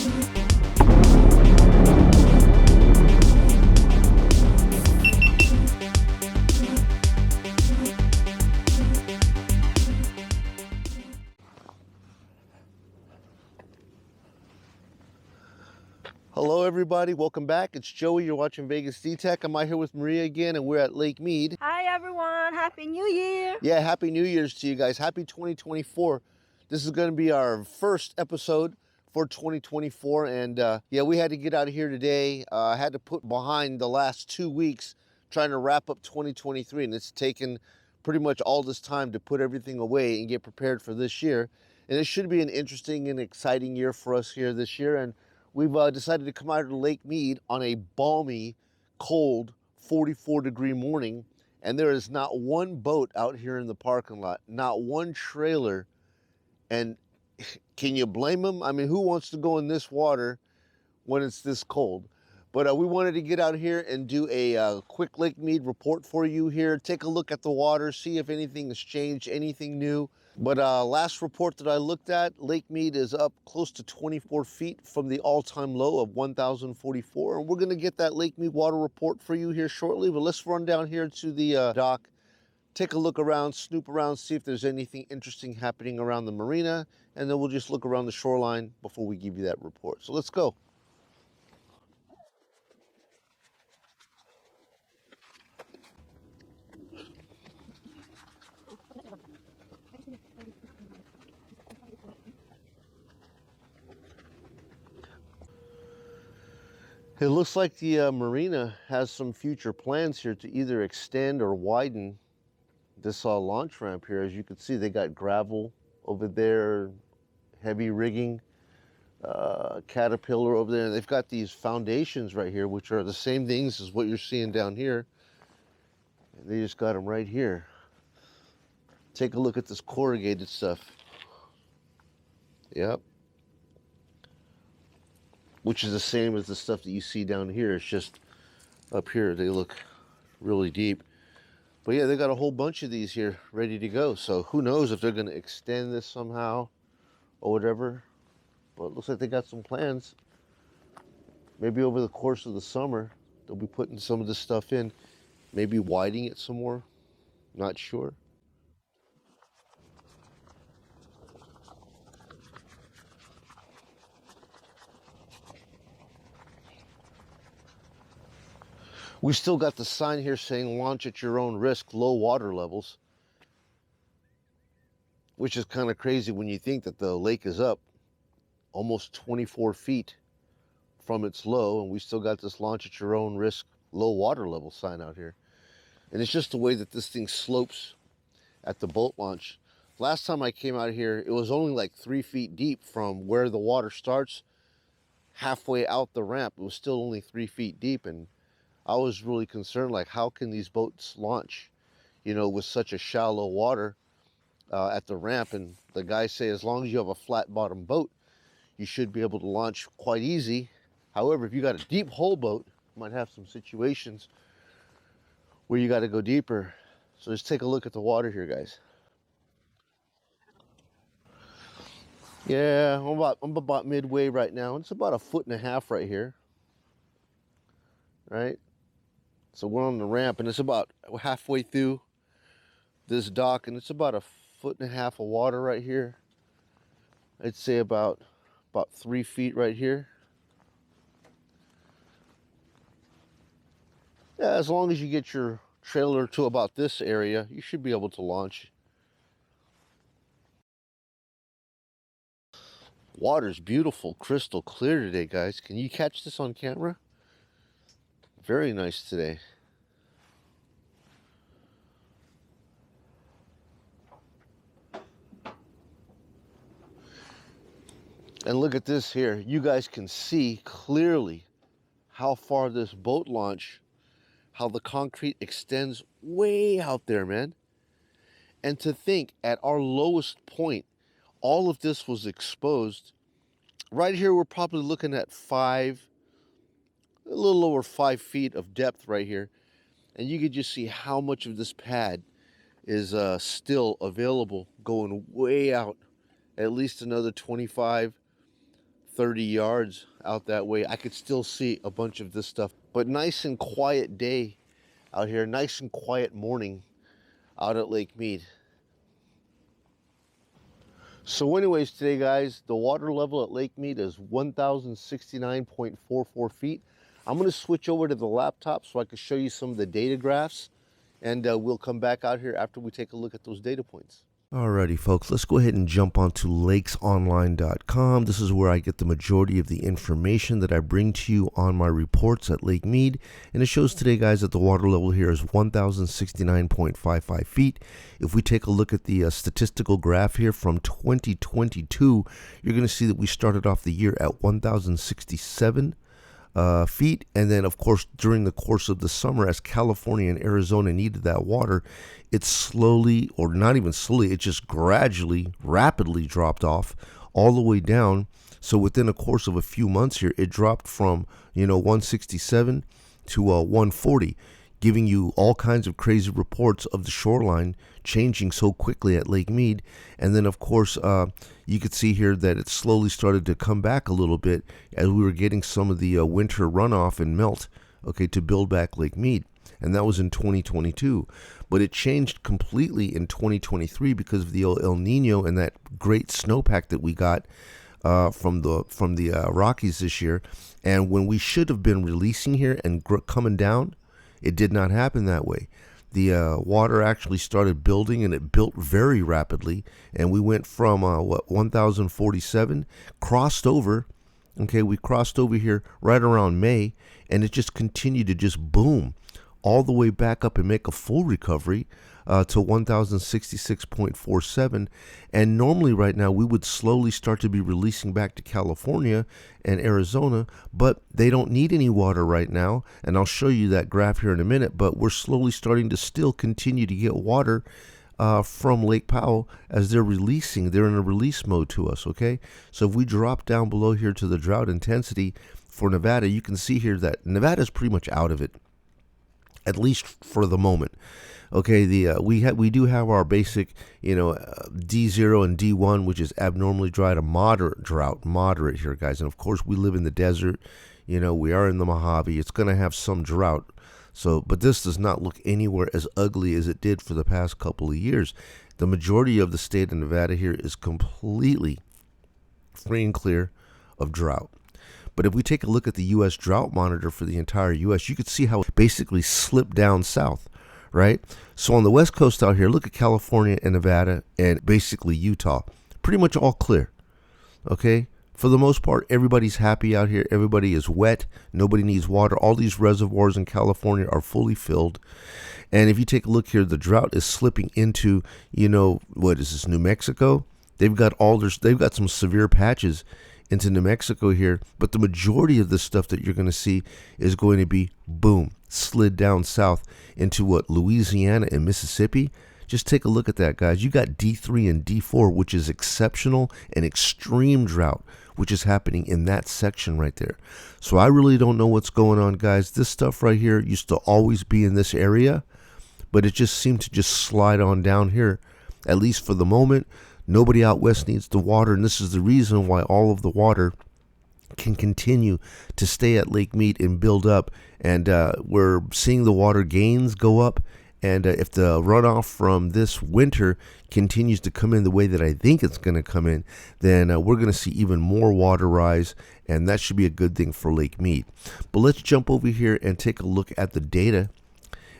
Hello everybody, welcome back. It's Joey, you're watching VegasDtech. I'm out here with Maria again and we're at Lake Mead. Hi everyone, Happy New Year. Yeah, Happy New Year's to you guys. Happy 2024. This is going to be our first episode for 2024 and yeah, we had to get out of here today. I had to put behind the last 2 weeks trying to wrap up 2023 and it's taken pretty much all this time to put everything away and get prepared for this year. And it should be an interesting and exciting year for us here this year. And we've decided to come out to Lake Mead on a balmy, cold, 44-degree morning, and there is not one boat out here in the parking lot, not one trailer. And can you blame them? I mean, who wants to go in this water when it's this cold? But we wanted to get out here and do a quick Lake Mead report for you here. Take a look at the water, see if anything has changed, anything new. But last report that I looked at, Lake Mead is up close to 24 feet from the all-time low of 1,044. And we're gonna get that Lake Mead water report for you here shortly. But let's run down here to the dock, take a look around, snoop around, see if there's anything interesting happening around the marina. And then we'll just look around the shoreline before we give you that report. So let's go. It looks like the Marina has some future plans here to either extend or widen this launch ramp here. As you can see, they got gravel over there, heavy rigging, Caterpillar over there. They've got these foundations right here, which are the same things as what you're seeing down here. And they just got them right here. Take a look at this corrugated stuff. Yep. Which is the same as the stuff that you see down here. It's just up here, they look really deep. But yeah, they got a whole bunch of these here ready to go. So who knows if they're gonna extend this somehow or whatever. But it looks like they got some plans. Maybe over the course of the summer, they'll be putting some of this stuff in. Maybe widening it some more, not sure. We still got the sign here saying launch at your own risk, low water levels. Which is kind of crazy when you think that the lake is up almost 24 feet from its low, and we still got this launch at your own risk, low water level sign out here. And it's just the way that this thing slopes at the boat launch. Last time I came out here, it was only like 3 feet deep from where the water starts, halfway out the ramp. It was still only 3 feet deep, and I was really concerned, like, how can these boats launch, you know, with such a shallow water at the ramp? And the guys say as long as you have a flat bottom boat, you should be able to launch quite easy. However, if you got a deep hull boat, you might have some situations where you got to go deeper. So just take a look at the water here, guys. Yeah, I'm about midway right now. It's about 1.5 feet right here, right? So we're on the ramp, and it's about halfway through this dock, and it's about 1.5 feet of water right here. I'd say about 3 feet right here. Yeah, as long as you get your trailer to about this area, you should be able to launch. Water's beautiful, crystal clear today, guys. Can you catch this on camera? Very nice today. And look at this here. You guys can see clearly how far this boat launch, how the concrete extends way out there, man. And to think at our lowest point, all of this was exposed. Right here, we're probably looking at a little over 5 feet of depth right here. And you could just see how much of this pad is still available, going way out, at least another 25, 30 yards out that way, I could still see a bunch of this stuff. But nice and quiet day out here, nice and quiet morning out at Lake Mead. So anyways, today guys, the water level at Lake Mead is 1,069.44 feet. I'm gonna switch over to the laptop so I can show you some of the data graphs, and we'll come back out here after we take a look at those data points. Alrighty folks, let's go ahead and jump onto lakesonline.com. This is where I get the majority of the information that I bring to you on my reports at Lake Mead. And it shows today, guys, that the water level here is 1,069.55 feet. If we take a look at the statistical graph here from 2022, you're going to see that we started off the year at 1,067 feet, and then of course during the course of the summer, as California and Arizona needed that water, it slowly, or not even slowly, it just gradually, rapidly dropped off all the way down. So within a course of a few months here, it dropped from 167 to 140, giving you all kinds of crazy reports of the shoreline changing so quickly at Lake Mead. And then of course you could see here that it slowly started to come back a little bit as we were getting some of the winter runoff and melt, okay, to build back Lake Mead. And that was in 2022. But it changed completely in 2023 because of the El Nino and that great snowpack that we got from the Rockies this year. And when we should have been releasing here and coming down, it did not happen that way. The water actually started building, and it built very rapidly. And we went from 1,047, crossed over. Okay, we crossed over here right around May, and it just continued to just boom all the way back up and make a full recovery to 1,066.47. And normally right now we would slowly start to be releasing back to California and Arizona, but they don't need any water right now. And I'll show you that graph here in a minute, but we're slowly starting to still continue to get water from Lake Powell as they're releasing. They're in a release mode to us, okay? So if we drop down below here to the drought intensity for Nevada, you can see here that Nevada is pretty much out of it, at least for the moment. Okay, we do have our basic, D0 and D1, which is abnormally dry to moderate drought, moderate here, guys. And of course, we live in the desert. We are in the Mohave. It's going to have some drought. So, but this does not look anywhere as ugly as it did for the past couple of years. The majority of the state of Nevada here is completely free and clear of drought. But if we take a look at the U.S. drought monitor for the entire U.S., you could see how it basically slipped down south, right? So on the west coast out here, look at California and Nevada and basically Utah. Pretty much all clear, okay? For the most part, everybody's happy out here. Everybody is wet. Nobody needs water. All these reservoirs in California are fully filled. And if you take a look here, the drought is slipping into, what is this, New Mexico? They've got some severe patches into New Mexico here, but the majority of the stuff that you're going to see is going to be, boom, slid down south into what, Louisiana and Mississippi. Just take a look at that, guys. You got D3 and D4, which is exceptional and extreme drought, which is happening in that section right there. So I really don't know what's going on, guys. This stuff right here used to always be in this area, but it just seemed to just slide on down here, at least for the moment. Nobody out west needs the water, and this is the reason why all of the water can continue to stay at Lake Mead and build up. And we're seeing the water gains go up. And if the runoff from this winter continues to come in the way that I think it's going to come in, then we're going to see even more water rise, and that should be a good thing for Lake Mead. But let's jump over here and take a look at the data.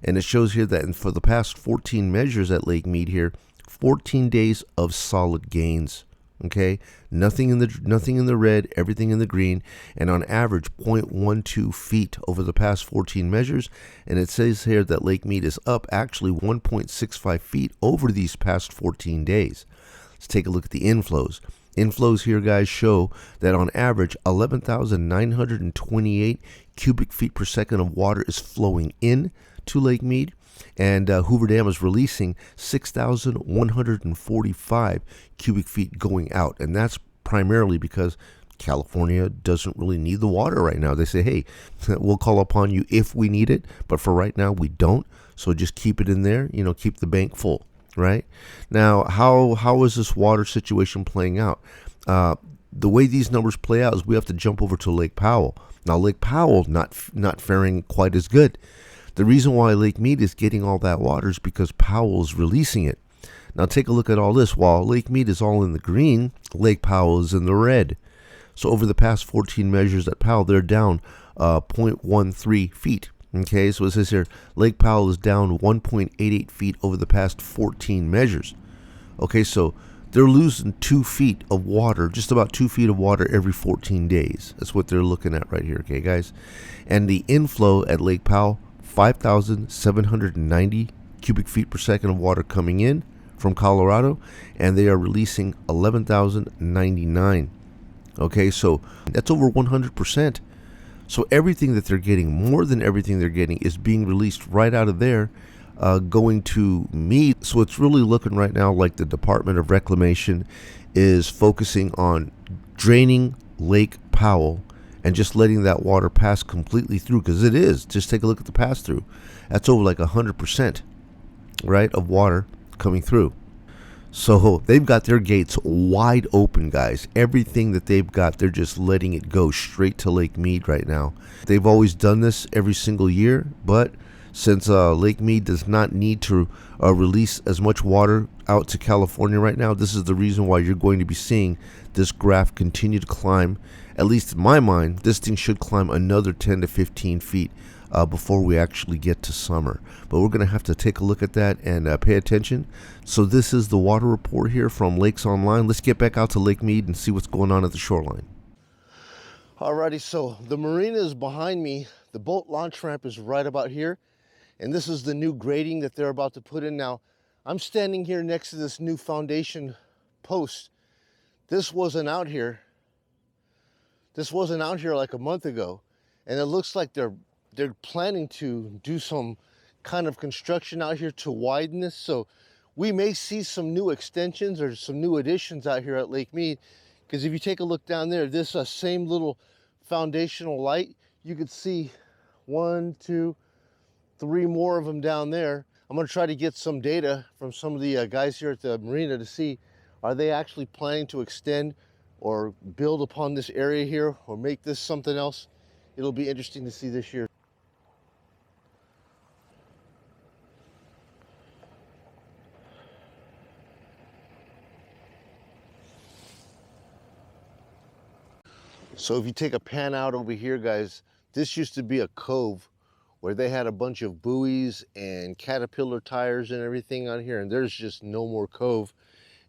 And it shows here that for the past 14 measures at Lake Mead here, 14 days of solid gains. Okay, nothing in the red, everything in the green, and on average 0.12 feet over the past 14 measures. And it says here that Lake Mead is up actually 1.65 feet over these past 14 days. Let's take a look at the inflows. Inflows here, guys, show that on average 11,928 cubic feet per second of water is flowing in to Lake Mead. And Hoover Dam is releasing 6,145 cubic feet going out. And that's primarily because California doesn't really need the water right now. They say, hey, we'll call upon you if we need it, but for right now we don't. So just keep it in there, keep the bank full, right? Now, how is this water situation playing out? the way these numbers play out is we have to jump over to Lake Powell. Now, Lake Powell not faring quite as good. The reason why Lake Mead is getting all that water is because Powell is releasing it. Now, take a look at all this. While Lake Mead is all in the green, Lake Powell is in the red. So over the past 14 measures at Powell, they're down 0.13 feet. Okay, so it says here, Lake Powell is down 1.88 feet over the past 14 measures. Okay, so they're losing 2 feet of water, just about 2 feet of water every 14 days. That's what they're looking at right here, okay, guys? And the inflow at Lake Powell, 5,790 cubic feet per second of water coming in from Colorado, and they are releasing 11,099. Okay, so that's over 100%. So everything that they're getting, more than everything they're getting, is being released right out of there, going to Mead. So it's really looking right now like the Department of Reclamation is focusing on draining Lake Powell and just letting that water pass completely through, because it is. Just take a look at the pass through. That's over like 100%, right, of water coming through. So they've got their gates wide open, guys. Everything that they've got, they're just letting it go straight to Lake Mead right now. They've always done this every single year, but since Lake Mead does not need to release as much water out to California right now, this is the reason why you're going to be seeing this graph continue to climb. At least in my mind, this thing should climb another 10 to 15 feet before we actually get to summer. But we're going to have to take a look at that and pay attention. So this is the water report here from Lakes Online. Let's get back out to Lake Mead and see what's going on at the shoreline. Alrighty, so the marina is behind me. The boat launch ramp is right about here. And this is the new grading that they're about to put in. Now, I'm standing here next to this new foundation post. This wasn't out here. This wasn't out here like a month ago. And it looks like they're planning to do some kind of construction out here to widen this. So we may see some new extensions or some new additions out here at Lake Mead. Because if you take a look down there, this same little foundational light, you could see 1, 2, 3 more of them down there. I'm going to try to get some data from some of the guys here at the marina to see, are they actually planning to extend or build upon this area here or make this something else? It'll be interesting to see this year. So if you take a pan out over here, guys, this used to be a cove where they had a bunch of buoys and Caterpillar tires and everything on here, and there's just no more cove.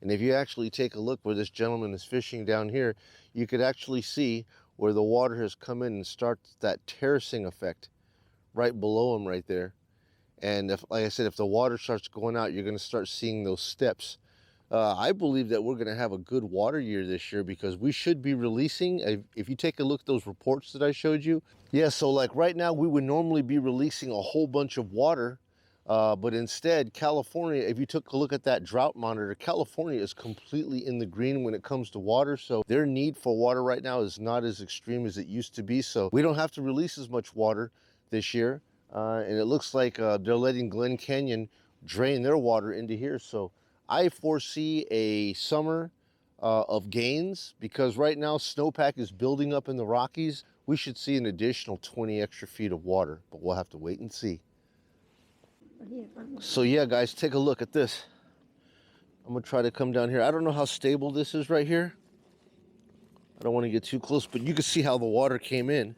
And if you actually take a look where this gentleman is fishing down here, you could actually see where the water has come in and starts that terracing effect right below him right there. And if, like I said, if the water starts going out, you're going to start seeing those steps. I believe that we're going to have a good water year this year because we should be releasing, if you take a look at those reports that I showed you. Yeah, so like right now we would normally be releasing a whole bunch of water, but instead California, if you took a look at that drought monitor, California is completely in the green when it comes to water. So their need for water right now is not as extreme as it used to be. So we don't have to release as much water this year. And it looks like they're letting Glen Canyon drain their water into here. So I foresee a summer of gains because right now snowpack is building up in the Rockies. We should see an additional 20 extra feet of water, but we'll have to wait and see. So yeah, guys, take a look at this. I'm gonna try to come down here. I don't know how stable this is right here. I don't want to get too close, but you can see how the water came in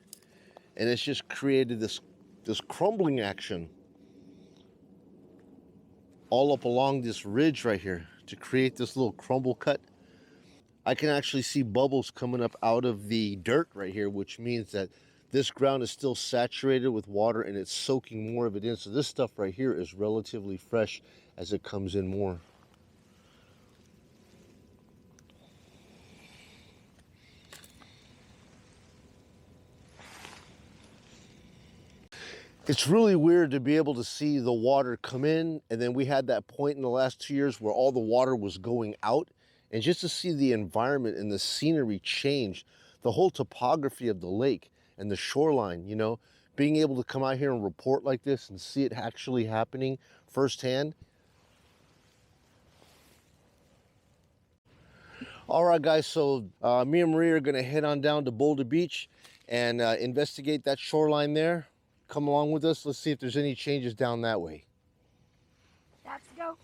and it's just created this crumbling action all up along this ridge right here to create this little crumble cut. I can actually see bubbles coming up out of the dirt right here, which means that this ground is still saturated with water and it's soaking more of it in. So this stuff right here is relatively fresh as it comes in more. It's really weird to be able to see the water come in, and then we had that point in the last 2 years where all the water was going out, and just to see the environment and the scenery change, the whole topography of the lake and the shoreline, you know, being able to come out here and report like this and see it actually happening firsthand. All right, guys, so me and Maria are gonna head on down to Boulder Beach and investigate that shoreline there. Come along with us. Let's see if there's any changes down that way. Let's go.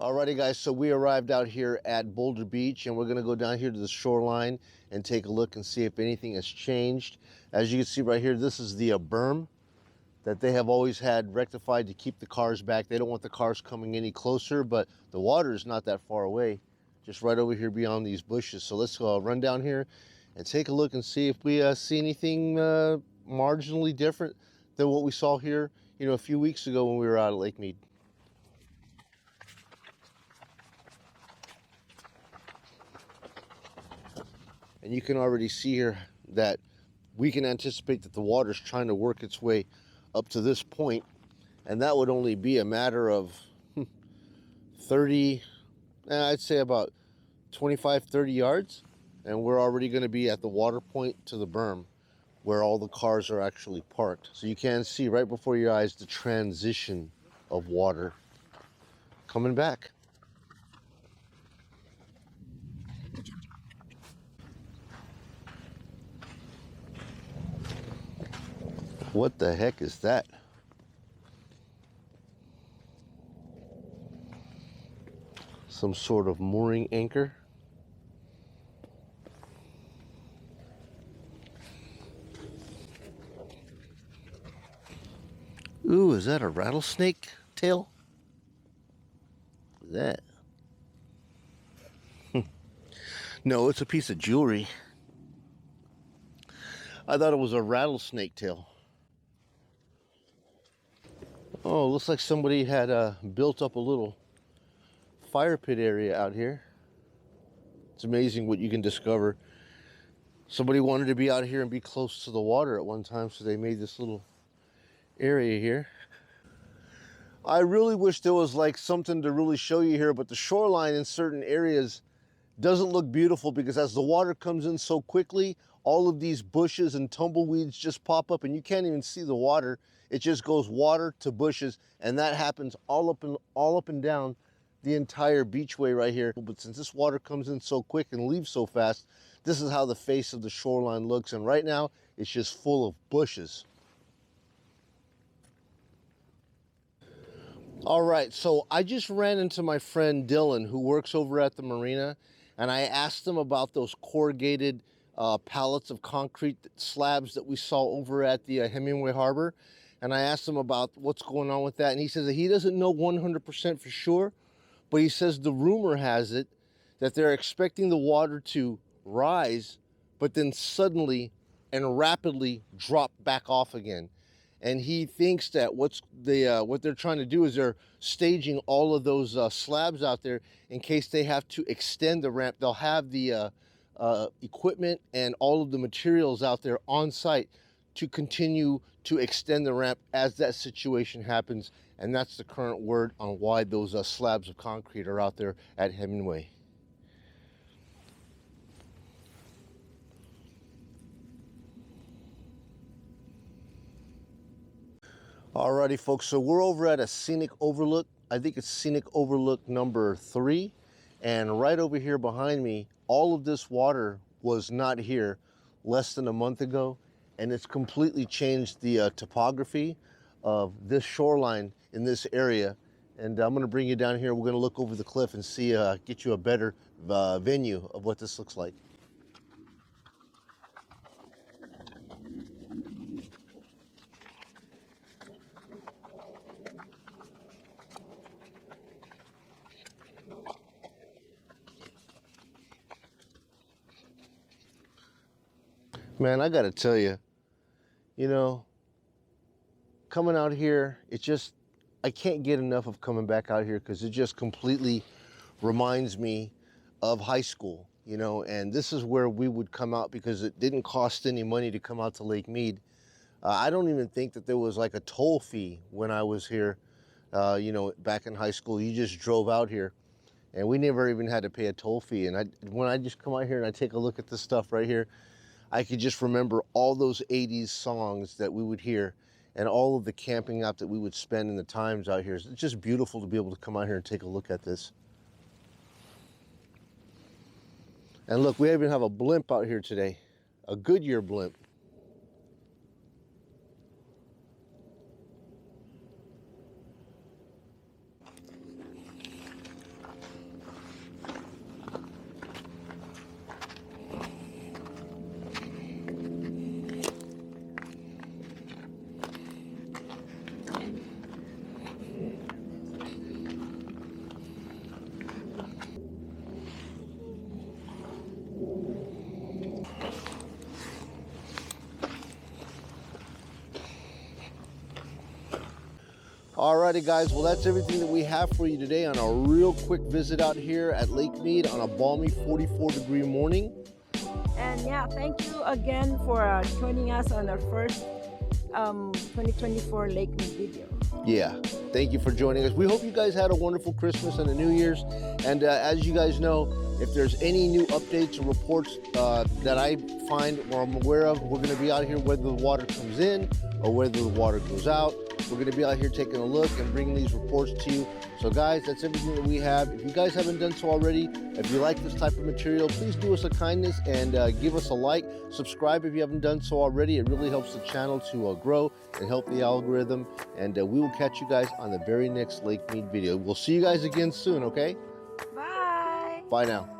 Alrighty, guys, so we arrived out here at Boulder Beach and we're gonna go down here to the shoreline and take a look and see if anything has changed. As you can see right here, this is the berm that they have always had rectified to keep the cars back. They don't want the cars coming any closer, but the water is not that far away, just right over here beyond these bushes. So let's run down here and take a look and see if we see anything marginally different than what we saw here, you know, a few weeks ago when we were out at Lake Mead. And you can already see here that we can anticipate that the water's trying to work its way up to this point, and that would only be a matter of 30, I'd say about 25, 30 yards, and we're already going to be at the water point to the berm where all the cars are actually parked. So you can see right before your eyes the transition of water coming back. What the heck is that? Some sort of mooring anchor. Ooh, is that a rattlesnake tail? What is that? No, it's a piece of jewelry. I thought it was a rattlesnake tail. Oh, looks like somebody had built up a little fire pit area out here. It's amazing what you can discover. Somebody wanted to be out here and be close to the water at one time, so they made this little area here. I really wish there was like something to really show you here, but the shoreline in certain areas doesn't look beautiful because as the water comes in so quickly, all of these bushes and tumbleweeds just pop up and you can't even see the water. It just goes water to bushes, and that happens all up and down the entire beachway right here. But since this water comes in so quick and leaves so fast, this is how the face of the shoreline looks, and right now it's just full of bushes. All right, so I just ran into my friend Dylan, who works over at the Marina, and I asked him about those corrugated pallets of concrete slabs that we saw over at the Hemingway Harbor. And I asked him about what's going on with that, and he says that he doesn't know 100% for sure, but he says the rumor has it that they're expecting the water to rise, but then suddenly and rapidly drop back off again. And he thinks that what they're trying to do is they're staging all of those slabs out there in case they have to extend the ramp. They'll have the equipment and all of the materials out there on site to continue to extend the ramp as that situation happens. And that's the current word on why those slabs of concrete are out there at Hemingway. Alrighty, folks, so we're over at a scenic overlook. I think it's scenic overlook number 3. And right over here behind me, all of this water was not here less than a month ago. And it's completely changed the topography of this shoreline in this area. And I'm gonna bring you down here. We're gonna look over the cliff and see, get you a better venue of what this looks like. Man, I gotta tell you, you know, coming out here, I can't get enough of coming back out here because it just completely reminds me of high school, you know, and this is where we would come out because it didn't cost any money to come out to Lake Mead. I don't even think that there was like a toll fee when I was here, you know, back in high school. You just drove out here and we never even had to pay a toll fee. And when I just come out here and I take a look at this stuff right here, I could just remember all those 80s songs that we would hear and all of the camping out that we would spend in the times out here. It's just beautiful to be able to come out here and take a look at this. And look, we even have a blimp out here today, a Goodyear blimp. Alrighty guys, well that's everything that we have for you today on a real quick visit out here at Lake Mead on a balmy 44-degree morning. And yeah, thank you again for joining us on our first 2024 Lake Mead video. Yeah, thank you for joining us. We hope you guys had a wonderful Christmas and a New Year's. And as you guys know, if there's any new updates or reports that I find or I'm aware of, we're going to be out here whether the water comes in or whether the water goes out. We're going to be out here taking a look and bringing these reports to you. So guys, that's everything that we have. If you guys haven't done so already, if you like this type of material, please do us a kindness and give us a like. Subscribe if you haven't done so already. It really helps the channel to grow and help the algorithm. And we will catch you guys on the very next Lake Mead video. We'll see you guys again soon, okay? Bye. Bye now.